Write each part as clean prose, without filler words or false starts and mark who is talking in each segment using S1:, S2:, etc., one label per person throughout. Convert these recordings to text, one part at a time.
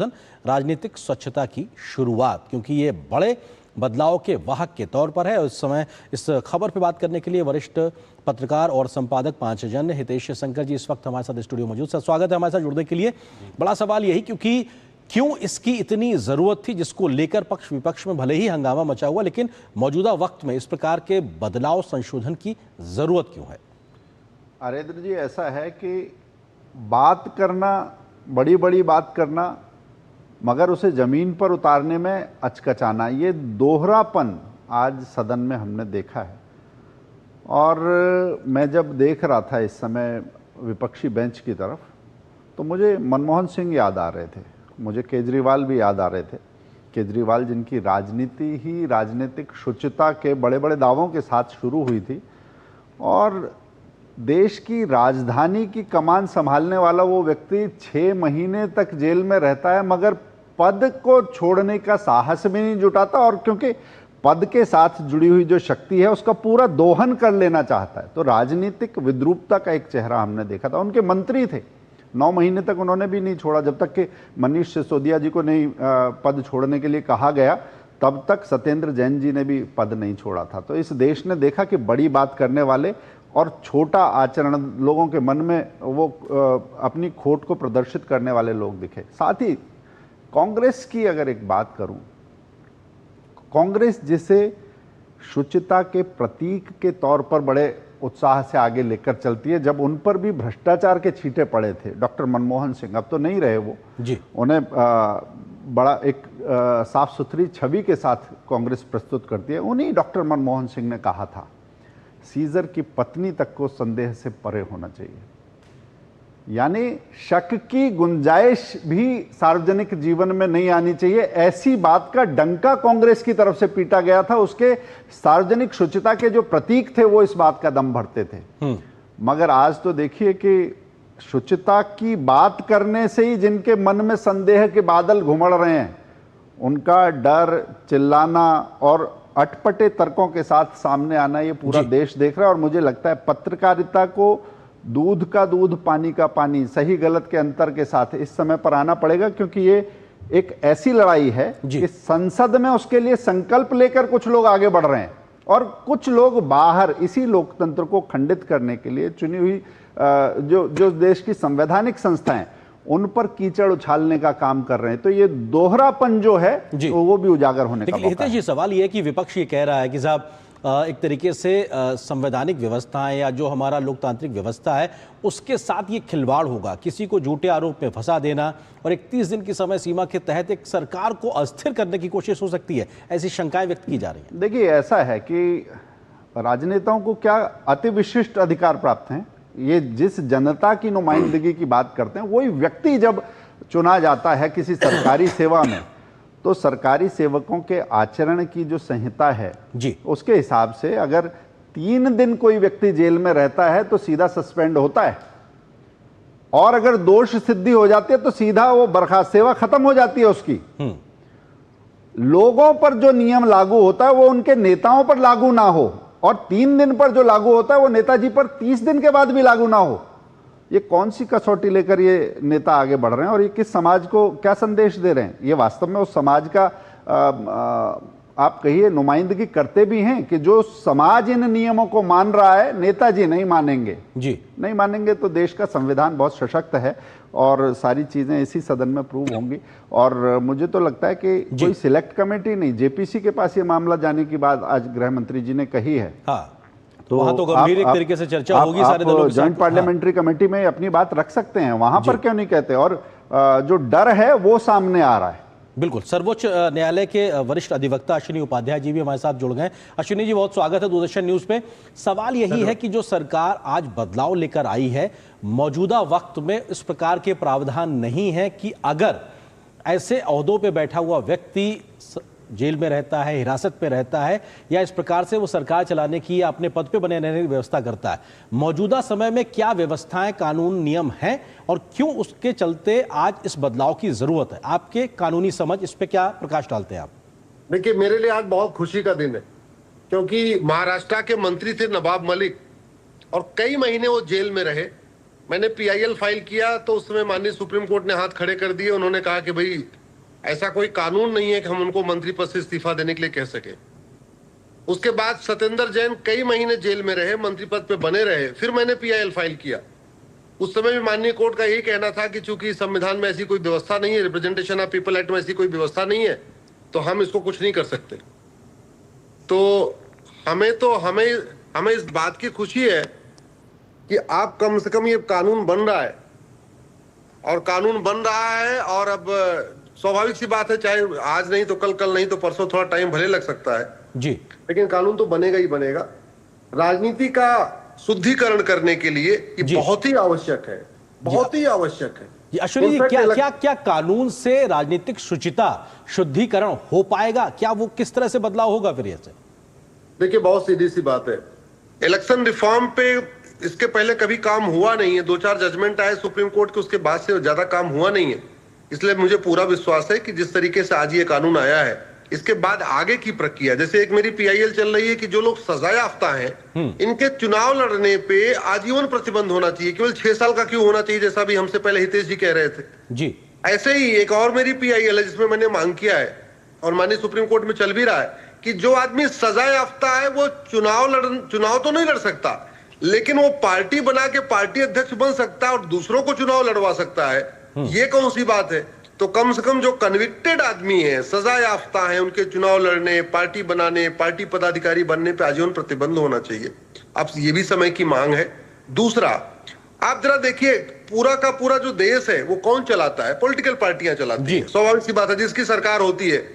S1: राजनीतिक स्वच्छता की शुरुआत, क्योंकि ये बड़े बदलाव के वाहक के तौर पर है। और इस समय इस खबर पर बात करने के लिए वरिष्ठ पत्रकार और संपादक पांचजन्य हितेश शंकर जी इस वक्त हमारे साथ स्टूडियो मौजूद। सर, स्वागत है हमारे साथ जुड़ने के लिए। बड़ा सवाल यही, क्योंकि क्यों इसकी इतनी जरूरत थी, जिसको लेकर पक्ष विपक्ष में भले ही हंगामा मचा हुआ, लेकिन मौजूदा वक्त में इस प्रकार के बदलाव संशोधन की जरूरत क्यों है?
S2: अरेंद्र जी, ऐसा है कि बात करना, बड़ी बड़ी बात करना, मगर उसे जमीन पर उतारने में अचकचाना, ये दोहरापन आज सदन में हमने देखा है। और मैं जब देख रहा था इस समय विपक्षी बेंच की तरफ, तो मुझे मनमोहन सिंह याद आ रहे थे, मुझे केजरीवाल भी याद आ रहे थे। केजरीवाल जिनकी राजनीति ही राजनीतिक शुचिता के बड़े बड़े दावों के साथ शुरू हुई थी, और देश की राजधानी की कमान संभालने वाला वो व्यक्ति 6 महीने तक जेल में रहता है, मगर पद को छोड़ने का साहस भी नहीं जुटाता, और क्योंकि पद के साथ जुड़ी हुई जो शक्ति है उसका पूरा दोहन कर लेना चाहता है। तो राजनीतिक विद्रूपता का एक चेहरा हमने देखा था। उनके मंत्री थे, 9 महीने तक उन्होंने भी नहीं छोड़ा, जब तक कि मनीष सिसोदिया जी को नहीं पद छोड़ने के लिए कहा गया, तब तक सत्येंद्र जैन जी ने भी पद नहीं छोड़ा था। तो इस देश ने देखा कि बड़ी बात करने वाले और छोटा आचरण लोगों के मन में वो अपनी खोट को प्रदर्शित करने वाले लोग दिखे। साथ ही कांग्रेस की अगर एक बात करूं, कांग्रेस जिसे शुचिता के प्रतीक के तौर पर बड़े उत्साह से आगे लेकर चलती है, जब उन पर भी भ्रष्टाचार के छींटे पड़े थे, डॉक्टर मनमोहन सिंह, अब तो नहीं रहे वो जी, उन्हें बड़ा एक साफ सुथरी छवि के साथ कांग्रेस प्रस्तुत करती है। उन्हीं डॉक्टर मनमोहन सिंह ने कहा था, सीजर की पत्नी तक को संदेह से परे होना चाहिए, यानी शक की गुंजाइश भी सार्वजनिक जीवन में नहीं आनी चाहिए। ऐसी बात का डंका कांग्रेस की तरफ से पीटा गया था। उसके सार्वजनिक शुचिता के जो प्रतीक थे वो इस बात का दम भरते थे। मगर आज तो देखिए कि शुचिता की बात करने से ही जिनके मन में संदेह के बादल घुमड़ रहे हैं, उनका डर, चिल्लाना और अटपटे तर्कों के साथ सामने आना ये पूरा देश देख रहा है। और मुझे लगता है पत्रकारिता को दूध का दूध, पानी का पानी, सही गलत के अंतर के साथ इस समय पर आना पड़ेगा, क्योंकि ये एक ऐसी लड़ाई है कि संसद में उसके लिए संकल्प लेकर कुछ लोग आगे बढ़ रहे हैं, और कुछ लोग बाहर इसी लोकतंत्र को खंडित करने के लिए चुनी हुई जो देश की संवैधानिक संस्थाएं, उन पर कीचड़ उछालने का काम कर रहे हैं। तो ये दोहरापन जो है वो भी उजागर होने का मौका है।
S1: हितेश जी, सवाल ये है कि विपक्ष ये कह रहा है कि साहब एक तरीके से संवैधानिक व्यवस्थाएं या जो हमारा लोकतांत्रिक व्यवस्था है उसके साथ ये खिलवाड़ होगा, किसी को झूठे आरोप में फंसा देना, और 31 दिन की समय सीमा के तहत एक सरकार को अस्थिर करने की कोशिश हो सकती है, ऐसी शंकाएं व्यक्त की जा रही हैं।
S2: देखिए, ऐसा है कि राजनेताओं को क्या अति विशिष्ट अधिकार प्राप्त हैं। ये जिस जनता की नुमाइंदगी की बात करते हैं, वही व्यक्ति जब चुना जाता है किसी सरकारी सेवा में, तो सरकारी सेवकों के आचरण की जो संहिता है जी, उसके हिसाब से अगर 3 दिन कोई व्यक्ति जेल में रहता है तो सीधा सस्पेंड होता है, और अगर दोष सिद्धि हो जाती है तो सीधा वो बर्खास्त, सेवा खत्म हो जाती है उसकी। लोगों पर जो नियम लागू होता है वो उनके नेताओं पर लागू ना हो, और 3 दिन पर जो लागू होता है वो नेताजी पर 30 दिन के बाद भी लागू ना हो। ये कौन सी कसौटी लेकर ये नेता आगे बढ़ रहे हैं, और ये किस समाज को क्या संदेश दे रहे हैं? ये वास्तव में उस समाज का आप कहिए नुमाइंदगी करते भी हैं कि जो समाज इन नियमों को मान रहा है, नेताजी नहीं मानेंगे जी, नहीं मानेंगे तो देश का संविधान बहुत सशक्त है और सारी चीजें इसी सदन में प्रूव होंगी। और मुझे तो लगता है कि कोई सिलेक्ट कमेटी नहीं, जेपीसी के पास ये मामला जाने की बात आज गृह मंत्री जी ने कही है।
S1: तो वहां तो गंभीर एक तरीके से चर्चा होगी सारे दलों के साथ।
S2: जॉइंट पार्लियामेंट्री कमेटी में अपनी बात रख सकते हैं, वहां पर क्यों नहीं कहते? और जो डर है वो सामने आ रहा है।
S1: बिल्कुल। सर्वोच्च न्यायालय के वरिष्ठ अधिवक्ता अश्विनी उपाध्याय जी भी हमारे साथ जुड़ गए। अश्विनी जी, बहुत स्वागत है दूरदर्शन न्यूज पे। सवाल यही है कि जो सरकार आज बदलाव लेकर आई है, मौजूदा वक्त में इस प्रकार के प्रावधान नहीं है कि अगर ऐसे ओहदों पे बैठा हुआ व्यक्ति जेल में रहता है, हिरासत पे रहता है, या इस प्रकार से वो सरकार चलाने की या अपने पद पे बने रहने की व्यवस्था करता है, मौजूदा समय में क्या व्यवस्थाएं, कानून, नियम हैं, और क्यों उसके चलते आज इस बदलाव की जरूरत है? आपके कानूनी समझ, इस पे क्या प्रकाश डालते हैं आप?
S3: देखिए, मेरे लिए आज बहुत खुशी का दिन है, क्योंकि महाराष्ट्र के मंत्री थे नवाब मलिक, और कई महीने वो जेल में रहे, मैंने पीआईएल फाइल किया तो उस समय माननीय सुप्रीम कोर्ट ने हाथ खड़े कर दिए। उन्होंने कहा कि भाई ऐसा कोई कानून नहीं है कि हम उनको मंत्री पद से इस्तीफा देने के लिए कह सके। उसके बाद सत्येंद्र जैन कई महीने जेल में रहे, मंत्री पद पे बने रहे, फिर मैंने पीआईएल फाइल किया। उस समय भी माननीय कोर्ट का यही कहना था कि चूंकि संविधान में ऐसी कोई व्यवस्था नहीं है, रिप्रेजेंटेशन ऑफ पीपल एक्ट में ऐसी कोई व्यवस्था नहीं है, तो हम इसको कुछ नहीं कर सकते। तो हमें इस बात की खुशी है कि आप कम से कम ये कानून बन रहा है, और कानून बन रहा है। और अब स्वाभाविक सी बात है, चाहे आज नहीं तो कल नहीं तो परसों, थोड़ा टाइम भले लग सकता है
S1: जी,
S3: लेकिन कानून तो बनेगा ही बनेगा। राजनीति का शुद्धिकरण करने के लिए ये बहुत ही आवश्यक है, बहुत ही आवश्यक है।
S1: अश्विनी जी, क्या कानून से राजनीतिक शुचिता, शुद्धिकरण हो पाएगा? क्या वो किस तरह से बदलाव होगा फिर? ऐसे देखिए,
S3: बहुत सीधी सी बात है, इलेक्शन रिफॉर्म पे इसके पहले कभी काम हुआ नहीं है। 2-4 जजमेंट आए सुप्रीम कोर्ट के, उसके बाद से ज्यादा काम हुआ नहीं है। इसलिए मुझे पूरा विश्वास है कि जिस तरीके से आज ये कानून आया है, इसके बाद आगे की प्रक्रिया, जैसे एक मेरी पीआईएल चल रही है कि जो लोग सजा याफ्ता हैं, इनके चुनाव लड़ने पे आजीवन प्रतिबंध होना चाहिए। केवल 6 साल का क्यों होना चाहिए, जैसा भी हमसे पहले हितेश जी कह रहे थे
S1: जी।
S3: ऐसे ही एक और मेरी पीआईएल है जिसमें मैंने मांग किया है और माननीय सुप्रीम कोर्ट में चल भी रहा है कि जो आदमी सजा याफ्ता है वो चुनाव तो नहीं लड़ सकता, लेकिन वो पार्टी बना के पार्टी अध्यक्ष बन सकता है और दूसरों को चुनाव लड़वा सकता है। ये कौन सी बात है? तो कम से कम जो कन्विक्टेड आदमी है, सजा याफ्ता है, उनके चुनाव लड़ने, पार्टी बनाने, पार्टी पदाधिकारी बनने पे आजीवन प्रतिबंध होना चाहिए। अब ये भी समय की मांग है। दूसरा, आप जरा देखिए, पूरा का पूरा जो देश है वो कौन चलाता है? पॉलिटिकल पार्टियां चलाती है। स्वाभाविक सी बात है, जिसकी सरकार होती है,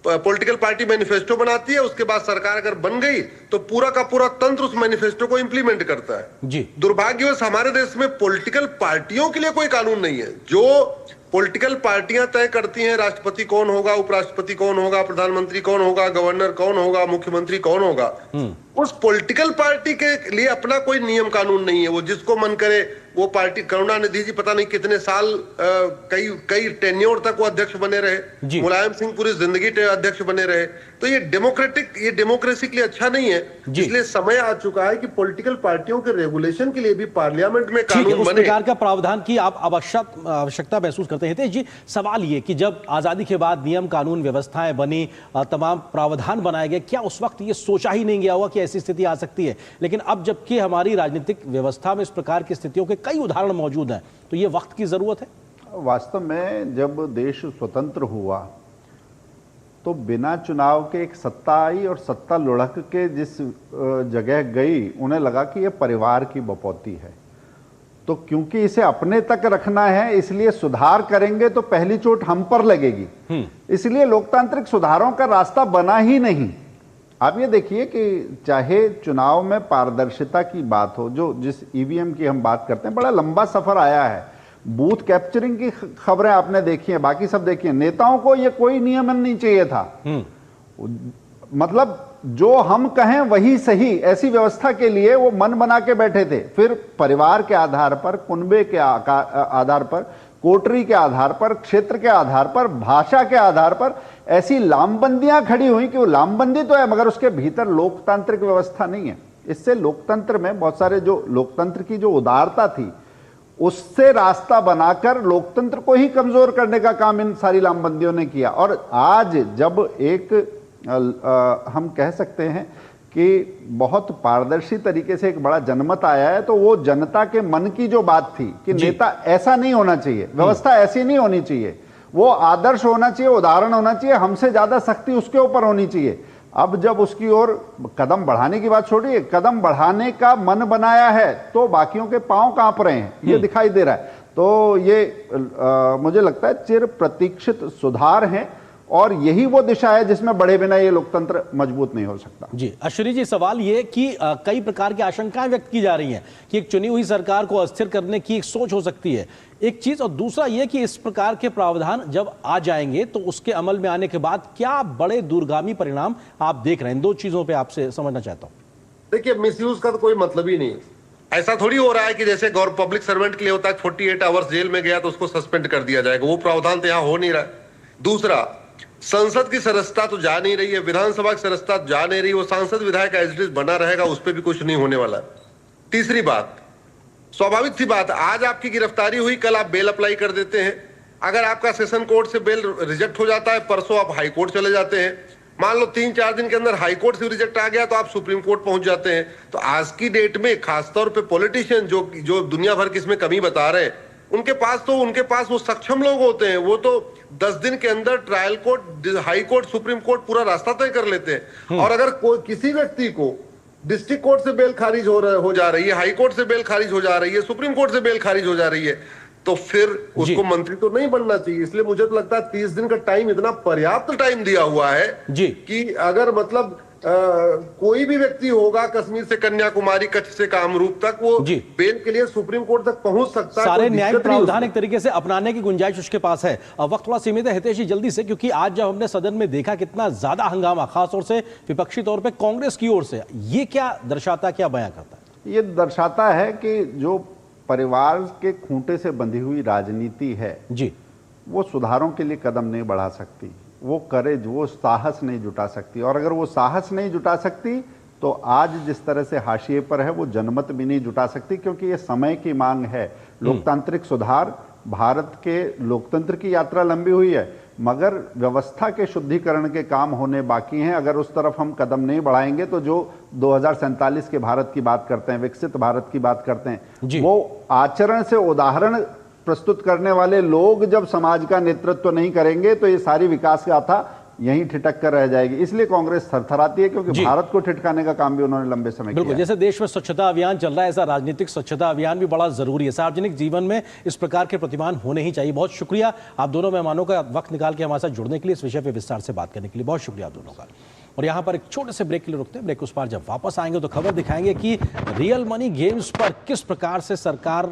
S3: पॉलिटिकल पार्टी मैनिफेस्टो बनाती है, उसके बाद सरकार अगर बन गई तो पूरा का पूरा तंत्र उस मैनिफेस्टो को इंप्लीमेंट करता है जी। दुर्भाग्यवश हमारे देश में पॉलिटिकल पार्टियों के लिए कोई कानून नहीं है। जो पॉलिटिकल पार्टियां तय करती हैं राष्ट्रपति कौन होगा, उपराष्ट्रपति कौन होगा, प्रधानमंत्री कौन होगा, गवर्नर कौन होगा, मुख्यमंत्री कौन होगा, उस पॉलिटिकल पार्टी के लिए अपना कोई नियम कानून नहीं है। वो जिसको मन करे वो पार्टी, करुणानिधि जी पता नहीं कितने साल, कई टेन्योर तक वो अध्यक्ष बने रहे, मुलायम सिंह पूरी जिंदगी अध्यक्ष बने रहे। तो ये डेमोक्रेसी के लिए अच्छा नहीं है। इसलिए समय आ चुका है कि पॉलिटिकल पार्टियों के रेगुलेशन के लिए भी पार्लियामेंट में कानून
S1: उस प्रकार का प्रावधान की आप आवश्यकता महसूस करते हैं जी। सवाल ये कि जब आजादी के बाद नियम कानून व्यवस्थाएं बनी, तमाम प्रावधान बनाए गए, क्या उस वक्त ये सोचा ही नहीं गया हुआ कि ऐसी स्थिति आ सकती है? लेकिन अब जबकि हमारी राजनीतिक व्यवस्था में इस प्रकार की स्थितियों के कई उदाहरण मौजूद हैं, तो ये वक्त की जरूरत है।
S2: वास्तव में जब देश स्वतंत्र हुआ तो बिना चुनाव के एक सत्ता आई और सत्ता लुढ़क के जिस जगह गई, उन्हें लगा कि यह परिवार की बपौती है, तो क्योंकि इसे अपने तक रखना है इसलिए सुधार करेंगे तो पहली चोट हम पर लगेगी। इसलिए लोकतांत्रिक सुधारों का रास्ता बना ही नहीं। आप ये देखिए कि चाहे चुनाव में पारदर्शिता की बात हो, जो जिस ईवीएम की हम बात करते हैं, बड़ा लंबा सफर आया है। बूथ कैप्चरिंग की खबरें आपने देखी हैं, बाकी सब देखी हैं। नेताओं को ये कोई नियमन नहीं चाहिए था, मतलब जो हम कहें वही सही, ऐसी व्यवस्था के लिए वो मन बना के बैठे थे। फिर परिवार के आधार पर, कुनबे के आधार पर, कोटरी के आधार पर, क्षेत्र के आधार पर, भाषा के आधार पर ऐसी लामबंदियां खड़ी हुई कि वो लामबंदी तो है मगर उसके भीतर लोकतांत्रिक व्यवस्था नहीं है। इससे लोकतंत्र में बहुत सारे, जो लोकतंत्र की जो उदारता थी, उससे रास्ता बनाकर लोकतंत्र को ही कमजोर करने का काम इन सारी लामबंदियों ने किया। और आज जब एक हम कह सकते हैं कि बहुत पारदर्शी तरीके से एक बड़ा जनमत आया है, तो वो जनता के मन की जो बात थी कि नेता ऐसा नहीं होना चाहिए, व्यवस्था ऐसी नहीं होनी चाहिए, वो आदर्श होना चाहिए, उदाहरण होना चाहिए, हमसे ज्यादा सख्ती उसके ऊपर होनी चाहिए। अब जब उसकी ओर कदम बढ़ाने की बात छोड़िए, कदम बढ़ाने का मन बनाया है तो बाकियों के पांव कांप रहे हैं, ये दिखाई दे रहा है। तो ये मुझे लगता है चिर प्रतीक्षित सुधार हैं और यही वो दिशा है जिसमें बढ़े बिना ये लोकतंत्र मजबूत नहीं हो सकता।
S1: जी अश्विनी जी, सवाल ये कि कई प्रकार की आशंकाएं व्यक्त की जा रही हैं कि एक चुनी हुई सरकार को अस्थिर करने की एक सोच हो सकती है, एक चीज, और दूसरा ये कि इस प्रकार के प्रावधान जब आ जाएंगे तो उसके अमल में आने के बाद क्या बड़े दूरगामी परिणाम आप देख रहे हैं? इन दो चीजों पर आपसे समझना चाहता हूं।
S3: देखिए, मिसयूज का तो कोई मतलब ही नहीं है। ऐसा थोड़ी हो रहा है कि जैसे पब्लिक सर्वेंट के लिए होता है 48 आवर्स जेल में गया तो उसको सस्पेंड कर दिया जाएगा, वो प्रावधान तो यहां हो नहीं रहा है। दूसरा, संसद की सदस्यता तो जा नहीं रही है, विधानसभा की सदस्यता जा नहीं रही, वो सांसद विधायक एज इट इज बना रहेगा, उस पर भी कुछ नहीं होने वाला है। तीसरी बात, स्वाभाविक सी बात, आज आपकी गिरफ्तारी हुई, कल आप बेल अप्लाई कर देते हैं। अगर आपका सेशन कोर्ट से बेल रिजेक्ट हो जाता है, परसों आप हाई कोर्ट चले जाते हैं। मान लो 3-4 दिन के अंदर हाई कोर्ट से रिजेक्ट आ गया तो आप सुप्रीम कोर्ट पहुंच जाते हैं। तो आज की डेट में खासतौर पे पॉलिटिशियन जो दुनिया भर की इसमें कमी बता रहे हैं, उनके पास वो सक्षम लोग होते हैं, वो तो 10 दिन के अंदर trial court, high court, supreme court पूरा रास्ता तय कर लेते हैं। और अगर किसी व्यक्ति को डिस्ट्रिक्ट कोर्ट से बेल खारिज हो जा रही है, हाई कोर्ट से बेल खारिज हो जा रही है, सुप्रीम कोर्ट से बेल खारिज हो जा रही है, तो फिर उसको मंत्री तो नहीं बनना चाहिए। इसलिए मुझे तो लगता है 30 दिन का टाइम इतना पर्याप्त टाइम दिया हुआ है
S1: जी
S3: कि अगर मतलब कोई भी व्यक्ति होगा कश्मीर से कन्याकुमारी, कच्छ से कामरूप तक, वो बेल के लिए सुप्रीम कोर्ट तक पहुंच सकता है।
S1: सारे न्यायिक प्रावधान एक तरीके से अपनाने की गुंजाइश उसके पास है। वक्त थोड़ा सीमित है हितेश जी, जल्दी से, क्योंकि आज जब हमने सदन में देखा कितना ज्यादा हंगामा खासतौर से विपक्षी तौर पर कांग्रेस की ओर से, ये क्या दर्शाता, क्या बयां करता है?
S2: ये दर्शाता है कि जो परिवार के खूंटे से बंधी हुई राजनीति है
S1: जी,
S2: वो सुधारों के लिए कदम नहीं बढ़ा सकती, वो साहस नहीं जुटा सकती। और अगर वो साहस नहीं जुटा सकती तो आज जिस तरह से हाशिए पर है वो जनमत भी नहीं जुटा सकती, क्योंकि ये समय की मांग है। लोकतांत्रिक सुधार, भारत के लोकतंत्र की यात्रा लंबी हुई है, मगर व्यवस्था के शुद्धिकरण के काम होने बाकी हैं। अगर उस तरफ हम कदम नहीं बढ़ाएंगे तो जो 2047 के भारत की बात करते हैं, विकसित भारत की बात करते हैं, वो आचरण से उदाहरण प्रस्तुत करने वाले लोग जब समाज का नेतृत्व नहीं करेंगे तो ये सारी विकास गाथा यहीं ठिठक कर रह जाएगी। इसलिए कांग्रेस थरथराती है, क्योंकि भारत को ठिठकाने का काम भी उन्होंने लंबे समय किया।
S1: जैसे देश में स्वच्छता अभियान चल रहा है, ऐसा राजनीतिक स्वच्छता अभियान भी बड़ा जरूरी है। सार्वजनिक जीवन में इस प्रकार के प्रतिमान होने ही चाहिए। बहुत शुक्रिया आप दोनों मेहमानों का वक्त निकाल के हमारे साथ जुड़ने के लिए, इस विषय पर विस्तार से बात करने के लिए बहुत शुक्रिया आप दोनों का। और यहाँ पर एक छोटे से ब्रेक के लिए रुकते हैं। ब्रेक उस पार जब वापस आएंगे तो खबर दिखाएंगे कि रियल मनी गेम्स पर किस प्रकार से सरकार